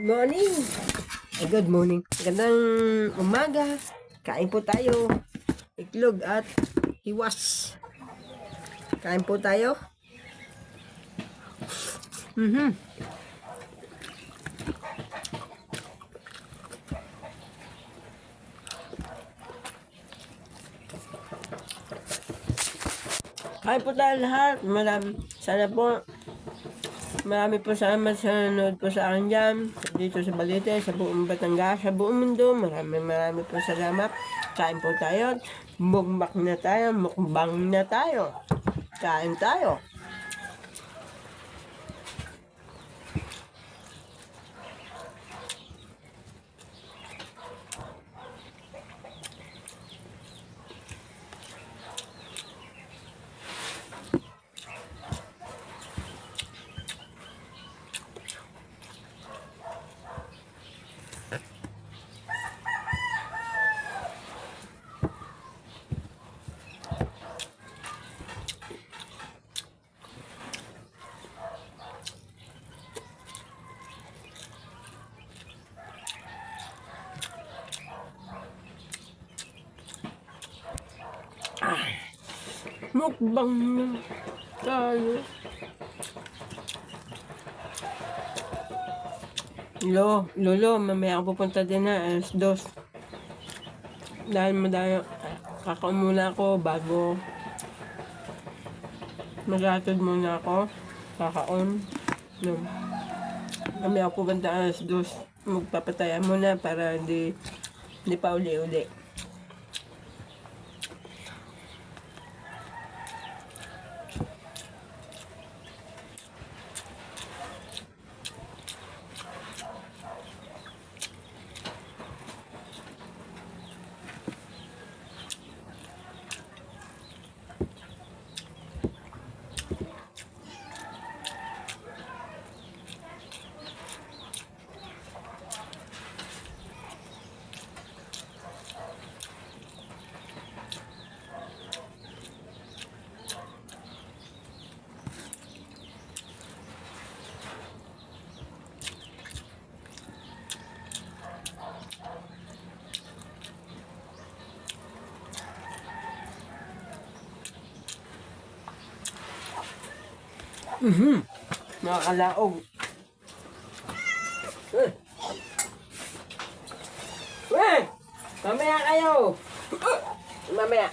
morning. Good morning. Magandang umaga. Kain po tayo. Itlog at hiwas. Kain po tayo. Kain po tayo lahat. Sana po marami po salamat sa nanonood po sa akin dyan, dito sa Balite, sa buong Batangas, sa buong mundo. Marami po salamat. Kain po tayo. Mukbang na tayo. Mukbang na tayo. Kain tayo. Mukbang na tayo. Lolo, mamaya ako pupunta din na alas 2. Dahil madaya, kakaon muna ako bago magatod muna ako. Kakaon. No. Mamaya ako pupunta alas 2. Magpapataya muna para hindi pa uli-uli. Nakakalaog. Mamaya kayo. Mamaya.